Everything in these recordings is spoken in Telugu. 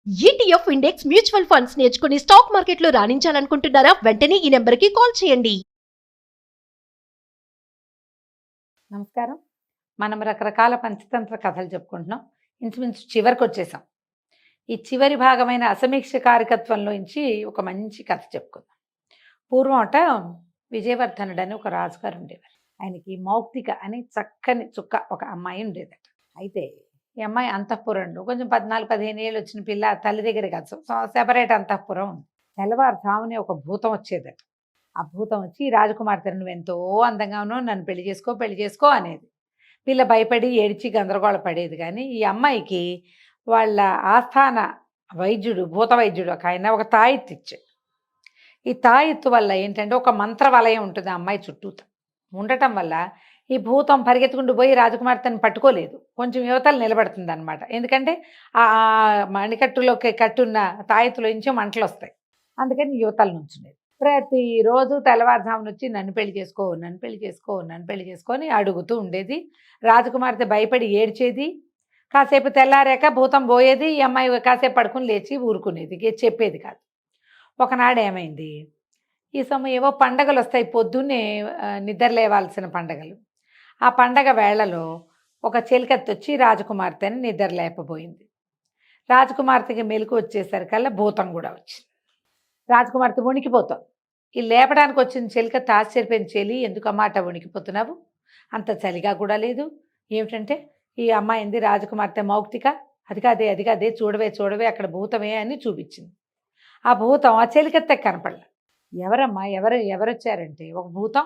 ఈటీఎఫ్ ఇండెక్స్ మ్యూచువల్ ఫండ్స్ నేర్చుకుని స్టాక్ మార్కెట్లో రాణించాలనుకుంటున్నారా? వెంటనే ఈ నెంబర్కి కాల్ చేయండి. నమస్కారం. మనం రకరకాల పంచతంత్ర కథలు చెప్పుకుంటున్నాం. ఇంచుమించు చివరికి వచ్చేసాం. ఈ చివరి భాగమైన అసమీక్ష కారకత్వంలోంచి ఒక మంచి కథ చెప్పుకుందాం. పూర్వం విజయవర్ధనుడు అని ఒక రాజుగారు ఉండేవారు. ఆయనకి మౌక్తిక అని చక్కని చుక్క ఒక అమ్మాయి ఉండేదట. అయితే ఈ అమ్మాయి అంతఃపురంలో కొంచెం 14-15 ఏళ్ళు వచ్చిన పిల్ల, తల్లి దగ్గర కాదు, సెపరేట్ అంతఃపురం ఉంది. తెల్లవారుజామునే ఒక భూతం వచ్చేదట. ఆ భూతం వచ్చి రాజకుమార్తె నువ్వు ఎంతో అందంగా ఉన్నావు, నన్ను పెళ్లి చేసుకో అనేది. పిల్ల భయపడి ఏడిచి గందరగోళ పడేది. కానీ ఈ అమ్మాయికి వాళ్ళ ఆస్థాన వైద్యుడు, భూత వైద్యుడు ఒక ఆయన ఒక తాయెత్తు ఇచ్చాడు. ఈ తాయెత్తు వల్ల ఏంటంటే ఒక మంత్ర వలయం ఉంటుంది ఆ అమ్మాయి చుట్టూ ఉండటం వల్ల ఈ భూతం పరిగెత్తుకుంటూ పోయి రాజకుమార్తెను పట్టుకోలేదు, కొంచెం యువతలు నిలబడుతుంది అనమాట. ఎందుకంటే ఆ మణికట్టులోకి కట్టున్న తాయెత్తులో నుంచి మంటలు వస్తాయి, అందుకని యువతల నుంచుండేది. ప్రతిరోజు తెల్లవారుజామున వచ్చి నన్ను పెళ్లి చేసుకో అని అడుగుతూ ఉండేది. రాజకుమార్తె భయపడి ఏడ్చేది. కాసేపు తెల్లారాక భూతం పోయేది. ఈ అమ్మాయి కాసేపు పడుకుని లేచి ఊరుకునేది, చెప్పేది కాదు. ఒకనాడు ఏమైంది, ఈ సమయం ఏవో పండగలు వస్తాయి, పొద్దున్నే నిద్ర లేవాల్సిన పండగలు. ఆ పండగ వేళలో ఒక చెలికత్తి వచ్చి రాజకుమార్తెని నిద్ర లేపబోయింది. రాజకుమార్తెకి మెలకు వచ్చేసరికల్లా భూతం కూడా వచ్చింది. రాజకుమార్తె వణికిపోతాం. ఈ లేపడానికి వచ్చిన చెలికత్తి ఆశ్చర్యపోయిన, చెలి ఎందుకమ్మా అట్ట వణికిపోతున్నావు, అంత చలిగా కూడా లేదు ఏమిటంటే, ఈ అమ్మాయింది రాజకుమార్తె మౌక్తిక, అది కాదే చూడవే అక్కడ భూతమే అని చూపించింది. ఆ భూతం ఆ చెలికత్తె కనపడలే. ఎవరమ్మా ఎవరొచ్చారంటే, ఒక భూతం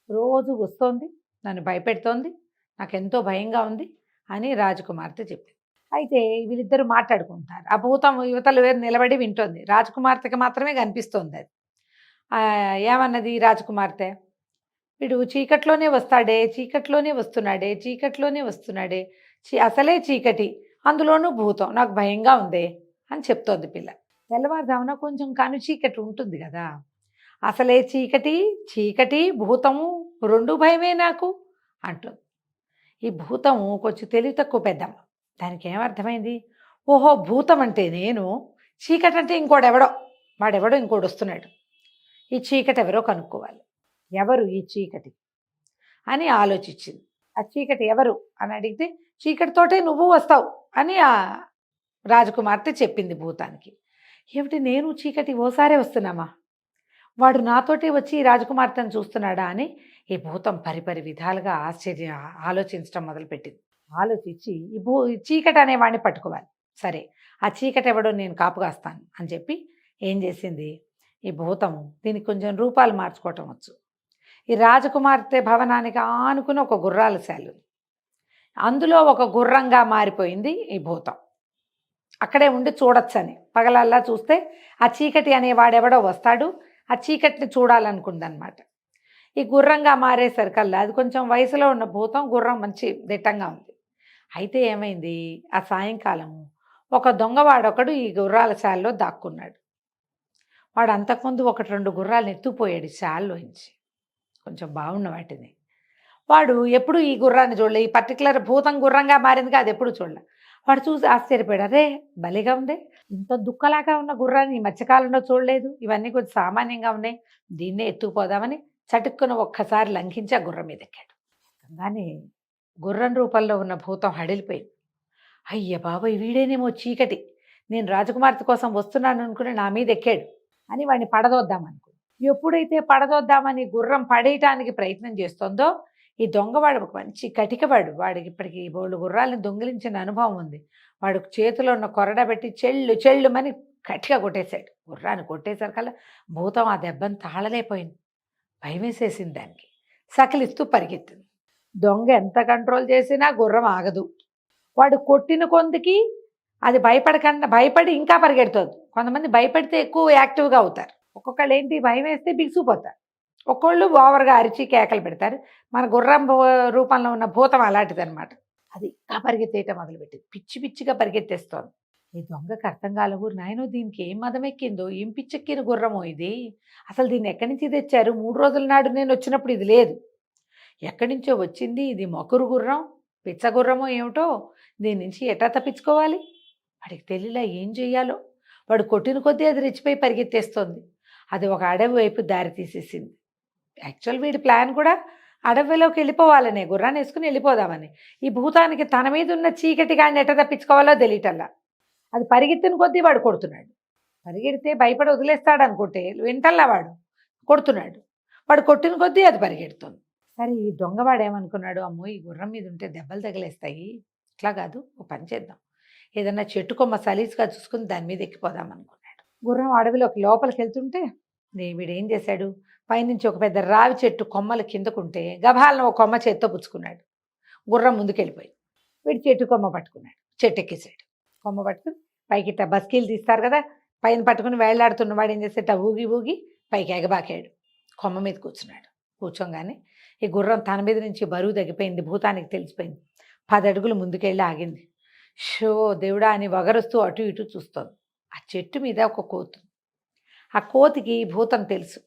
రోజు వస్తోంది, నన్ను భయపెడుతోంది, నాకెంతో భయంగా ఉంది అని రాజకుమార్తె చెప్పింది. అయితే వీళ్ళిద్దరూ మాట్లాడుకుంటున్నారు. ఆ భూతం యువతలు వేరు నిలబడి వింటోంది. రాజకుమార్తెకి మాత్రమే కనిపిస్తోంది అది. ఏమన్నది రాజకుమార్తె, వీడు చీకట్లోనే వస్తున్నాడే, అసలే చీకటి, అందులోనూ భూతం, నాకు భయంగా ఉందే అని చెప్తోంది పిల్ల. తెల్లవారుజామున కొంచెం కను చీకటి ఉంటుంది కదా, అసలే చీకటి భూతము రెండు భయమే నాకు అంటుంది. ఈ భూతము కొంచెం తెలివి తక్కువ పెద్దమ్మ. దానికి ఏమర్థమైంది, ఓహో భూతం అంటే నేను, చీకటి అంటే వాడెవడో ఇంకోటి వస్తున్నాడు, ఈ చీకటి ఎవరో కనుక్కోవాలి, ఎవరు ఈ చీకటి అని ఆలోచించింది. ఆ చీకటి ఎవరు అని అడిగితే, చీకటితోటే నువ్వు వస్తావు అని ఆ రాజకుమార్తె చెప్పింది భూతానికి. ఏమిటి నేను చీకటి ఓసారే వస్తున్నామా, వాడు నాతోటి వచ్చి రాజకుమార్తెను చూస్తున్నాడా అని ఈ భూతం పరిపరి విధాలుగా ఆలోచించడం మొదలుపెట్టింది. ఆలోచించి ఈ చీకటి అనేవాడిని పట్టుకోవాలి, సరే ఆ చీకటి ఎవడో నేను కాపుగాస్తాను అని చెప్పి ఏం చేసింది, ఈ భూతము దీనికి కొంచెం రూపాలు మార్చుకోవటం వచ్చు. ఈ రాజకుమార్తె భవనానికి ఆనుకుని ఒక గుర్రాల శాలు, అందులో ఒక గుర్రంగా మారిపోయింది ఈ భూతం. అక్కడే ఉండి చూడొచ్చని, పగలల్లా చూస్తే ఆ చీకటి అనేవాడెవడో వస్తాడు, ఆ చీకటిని చూడాలనుకుందనమాట. ఈ గుర్రంగా మారేసరికల్లా అది కొంచెం వయసులో ఉన్న భూతం, గుర్రం మంచి దిట్టంగా ఉంది. అయితే ఏమైంది, ఆ సాయంకాలం ఒక దొంగవాడొకడు ఈ గుర్రాల శాలలో దాక్కున్నాడు. వాడు అంతకుముందు 1-2 గుర్రాలను ఎత్తుపోయాడు శాలలోంచి, కొంచెం బాగున్న వాటిని. వాడు ఎప్పుడు ఈ గుర్రాన్ని చూడలే, ఈ పర్టికులర్ భూతం గుర్రంగా మారింది అది ఎప్పుడు చూడలే. వాడు చూసి ఆశ్చర్యపోయాడు, అరే భలేగా ఉంది, ఇంత దుక్కలాగా ఉన్న గుర్రాన్ని ఈ మధ్యకాలంలో చూడలేదు, ఇవన్నీ కొంచెం సామాన్యంగా ఉన్నాయి, దీన్నే ఎత్తుకుపోదామని చటుక్కున ఒక్కసారి లంఘించి ఆ గుర్రం మీద ఎక్కాడు. కానీ గుర్రం రూపంలో ఉన్న భూతం హడిలిపోయింది. అయ్య బాబాయ్ వీడేనేమో చీకటి, నేను రాజకుమార్తె కోసం వస్తున్నాను అనుకుని నా మీద ఎక్కాడు అని వాడిని పడదోద్దామనుకో. ఎప్పుడైతే పడదోద్దామని గుర్రం పడేయటానికి ప్రయత్నం చేస్తోందో, ఈ దొంగవాడు ఒక మంచి కటికవాడు, వాడికి ఇప్పటికీ 2 గుర్రాలను దొంగిలించిన అనుభవం ఉంది. వాడు చేతిలో ఉన్న కొరడ పెట్టి చెళ్ళుమని గట్టిగా కొట్టేశాడు. గుర్రాన్ని కొట్టేసరికల్లా భూతం ఆ దెబ్బను తాళలేకపోయింది, భయమేసేసింది దానికి, సకిలిస్తూ పరిగెత్తింది. దొంగ ఎంత కంట్రోల్ చేసినా గుర్రం ఆగదు. వాడు కొట్టిన కొందికి అది భయపడి ఇంకా పరిగెడుతుంది. కొంతమంది భయపడితే ఎక్కువ యాక్టివ్గా అవుతారు, ఒక్కొక్కళ్ళు ఏంటి భయం వేస్తే బిగుసిపోతారు, ఒక్కొళ్ళు ఓవర్గా అరిచి కేకలు పెడతారు. మన గుర్రం రూపంలో ఉన్న భూతం అలాంటిది అనమాట. అది ఇంకా పరిగెత్తేయటం మొదలుపెట్టింది, పిచ్చిగా పరిగెత్తేస్తోంది. ఈ దొంగకి అర్థం కాలేవు, నాయనో దీనికి ఏం మదం ఎక్కిందో, ఏం పిచ్చెక్కిన గుర్రమో ఇది, అసలు దీన్ని ఎక్కడి నుంచి తెచ్చారు, 3 రోజుల నాడు నేను వచ్చినప్పుడు ఇది లేదు, ఎక్కడి నుంచో వచ్చింది, ఇది మొకురు గుర్రం పిచ్చ గుర్రమో ఏమిటో, దీని నుంచి ఎట్లా తప్పించుకోవాలి వాడికి తెలియలా ఏం చెయ్యాలో. వాడు కొట్టిన కొద్దీ అది రెచ్చిపోయి పరిగెత్తేస్తోంది. అది ఒక అడవి వైపు దారి తీసేసింది. యాక్చువల్ వీడి ప్లాన్ కూడా అడవిలోకి వెళ్ళిపోవాలనే, గుర్రాన్ని వేసుకుని వెళ్ళిపోదామని. ఈ భూతానికి తన మీద ఉన్న చీకటి గాడిని ఎట్ట తప్పించుకోవాలో తెలియటల్లా. అది పరిగెత్తిన కొద్దీ వాడు కొడుతున్నాడు. పరిగెడితే భయపడి వదిలేస్తాడు అనుకుంటే వింటల్లా వాడు కొడుతున్నాడు. వాడు కొట్టిన కొద్దీ అది పరిగెడుతుంది. సరే ఈ దొంగవాడు ఏమనుకున్నాడు, అమ్మో ఈ గుర్రం మీద ఉంటే దెబ్బలు తగిలేస్తాయి, ఇట్లా కాదు ఓ పని చేద్దాం, ఏదన్నా చెట్టు కొమ్మ సలీసుగా చూసుకుని దాని మీద ఎక్కిపోదాం అనుకున్నాడు. గుర్రం అడవిలోకి లోపలికి వెళ్తుంటే వీడు ఏం చేశాడు, పైనుంచి ఒక పెద్ద రావి చెట్టు కొమ్మలు కిందకుంటే గభాలను ఒక కొమ్మ చేత్తో పుచ్చుకున్నాడు. గుర్రం ముందుకెళ్ళిపోయి వీడు చెట్టు కొమ్మ పట్టుకున్నాడు, చెట్టు ఎక్కేసాడు. కొమ్మ పట్టుకుని పైకి ఇట్లా బస్కీలు తీస్తారు కదా, పైన పట్టుకుని వేళ్లాడుతున్న వాడు ఏం చేసేట ఊగి ఊగి పైకి ఎగబాకాడు. కొమ్మ మీద కూర్చున్నాడు. కూర్చోగానే ఈ గుర్రం తన మీద నుంచి బరువు తగ్గిపోయింది. భూతానికి తెలిసిపోయింది. 10 అడుగులు ముందుకెళ్ళి ఆగింది. షో దేవుడా అని వగరుస్తూ అటు ఇటు చూస్తోంది. ఆ చెట్టు మీద ఒక కోతి. ఆ కోతికి భూతం తెలుసు.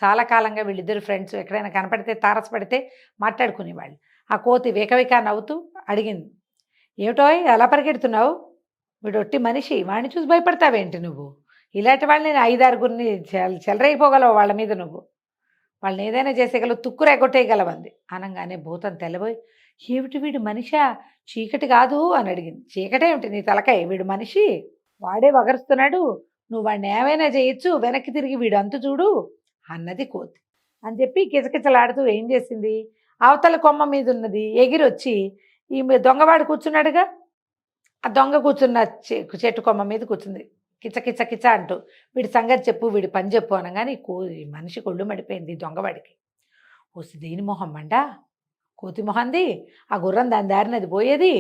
చాలా కాలంగా వీళ్ళిద్దరు ఫ్రెండ్స్, ఎక్కడైనా కనపడితే తారసపడితే మాట్లాడుకునేవాళ్ళు. ఆ కోతి వేకవేక నవ్వుతూ అడిగింది, ఏమిటో ఎలా పరిగెడుతున్నావు, వీడు ఒట్టి మనిషి, వాడిని చూసి భయపడతావేంటి నువ్వు, ఇలాంటి వాళ్ళని 5-6 చెలరైపోగలవు వాళ్ళ మీద, నువ్వు వాళ్ళని ఏదైనా చేసేయగలవు, తుక్కు రెగొట్టేయగలవంది. అనగానే భూతం తెల్లబోయి, ఏమిటి వీడు మనిషా, చీకటి కాదు అని అడిగింది. చీకటేమిటి నీ తలకాయ, వీడు మనిషి, వాడే వగరుస్తున్నాడు, నువ్వు వాడిని ఏమైనా చేయొచ్చు, వెనక్కి తిరిగి వీడు అంతు చూడు అన్నది కోతి. అని చెప్పి కిచకిచలాడుతూ ఏం చేసింది, అవతల కొమ్మ మీద ఉన్నది ఎగిరొచ్చి ఈ దొంగవాడు కూర్చున్నాడుగా, ఆ దొంగ కూర్చున్న చెట్టు కొమ్మ మీద కూర్చుంది. కిచ కిచ కిచ అంటూ వీడి సంగతి చెప్పు, వీడి పని చెప్పు అనగానే మనిషి కొళ్ళు మడిపోయింది దొంగవాడికి. వస్తే దేని మొహం మండా, కోతి మొహంది, ఆ గుర్రం దాని దారిని అది పోయేది,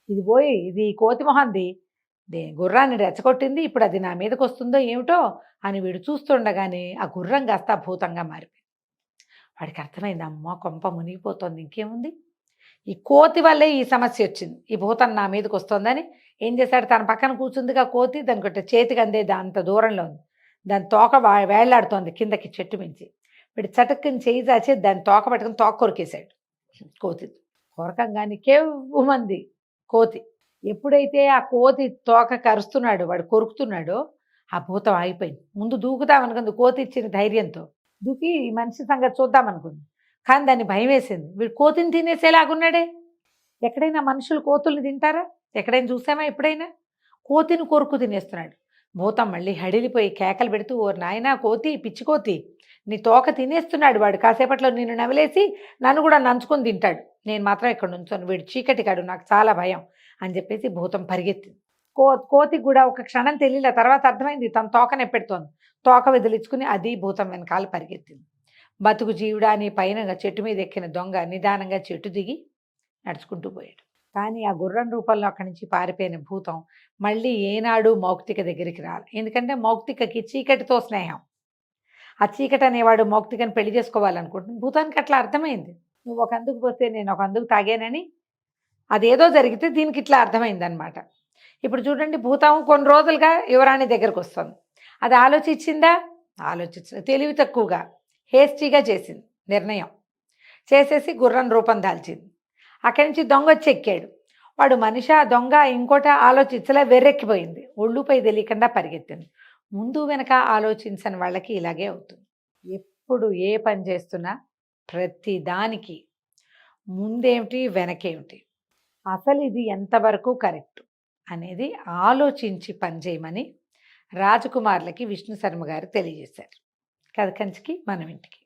ఇది పోయి ఇది కోతి మొహంది గుర్రాన్ని రెచ్చగొట్టింది, ఇప్పుడు అది నా మీదకి వస్తుందో ఏమిటో అని వీడు చూస్తుండగానే ఆ గుర్రం కాస్త భూతంగా మారిపోయింది. వాడికి అర్థమైంది, అమ్మ కొంప మునిగిపోతుంది, ఇంకేముంది, ఈ కోతి వల్లే ఈ సమస్య వచ్చింది, ఈ భూతం నా మీదకి వస్తుందని ఏం చేశాడు, తన పక్కన కూర్చుందిగా కోతి, దానికి చేతికి అందేది అంత దూరంలో ఉంది, దాని తోక వేళ్లాడుతోంది కిందకి చెట్టు మించి. వీడు చటుక్కుని చేయి చాచి దాన్ని తోక పట్టుకుని తోక కొరికేశాడు. కోతి కొరకంగాని కేవ్వుమంది కోతి. ఎప్పుడైతే ఆ కోతి తోక కరుస్తున్నాడు, వాడు కొరుకుతున్నాడో ఆ భూతం ఆగిపోయింది. ముందు దూకుదామనుకుంది కోతి ఇచ్చిన ధైర్యంతో, దూకి ఈ మనిషి సంగతి చూద్దామనుకుంది. కానీ దాన్ని భయం వేసింది, వీడు కోతిని తినేసేలాగున్నాడే, ఎక్కడైనా మనుషులు కోతుల్ని తింటారా, ఎక్కడైనా చూసామా ఎప్పుడైనా, కోతిని కొరుకు తినేస్తున్నాడు. భూతం మళ్ళీ హడిలిపోయి కేకలు పెడుతూ, ఓ నాయనా కోతి, పిచ్చి కోతి, నీ తోక తినేస్తున్నాడు వాడు, కాసేపట్లో నిన్ను నవిలేసి నన్ను కూడా నంచుకొని తింటాడు, నేను మాత్రం ఇక్కడ నుంచోను, వీడు చీకటి కాడు, నాకు చాలా భయం అని చెప్పేసి భూతం పరిగెత్తింది. కోతికి కూడా ఒక క్షణం తెలియలే, తర్వాత అర్థమైంది తన తోకనే పెడుతోంది. తోక వదిలించుకుని అది భూతం వెనకాల పరిగెత్తింది. బతుకు జీవుడా అని పైన చెట్టు మీద ఎక్కిన దొంగ నిదానంగా చెట్టు దిగి నడుచుకుంటూ పోయాడు. కానీ ఆ గుర్రం రూపంలో అక్కడి నుంచి పారిపోయిన భూతం మళ్ళీ ఏనాడు మౌక్తిక దగ్గరికి రాలి. ఎందుకంటే మౌక్తికకి చీకటితో స్నేహం. ఆ చీకటి అనేవాడు మౌక్తికని పెళ్లి చేసుకోవాలనుకుంటుంది. భూతానికి అట్లా అర్థమైంది, నువ్వు ఒక అందుకు పోతే నేను ఒక అందుకు తాగానని, అదేదో జరిగితే దీనికి ఇట్లా అర్థమైందనమాట. ఇప్పుడు చూడండి, భూతం కొన్ని రోజులుగా యువరాణి దగ్గరకు వస్తుంది. అది ఆలోచించిందా, ఆలోచించింది, తెలివి తక్కువగా హేస్టీగా చేసింది నిర్ణయం, చేసేసి గుర్రం రూపం దాల్చింది. అక్కడి నుంచి దొంగ వచ్చి ఎక్కాడు. వాడు మనిషి దొంగ ఇంకోట ఆలోచించలే, వెర్రెక్కిపోయింది, ఒళ్ళుపై తెలియకుండా పరిగెత్తింది. ముందు వెనక ఆలోచించని వాళ్ళకి ఇలాగే అవుతుంది. ఎప్పుడు ఏ పని చేస్తున్నా ప్రతి దానికి ముందేమిటి వెనకేమిటి, అసలు ఇది ఎంతవరకు కరెక్ట్ అనేది ఆలోచించి పనిచేయమని రాజకుమారులకి విష్ణు శర్మ గారు తెలియజేశారు. కథ కంచికి మనం ఇంటికి.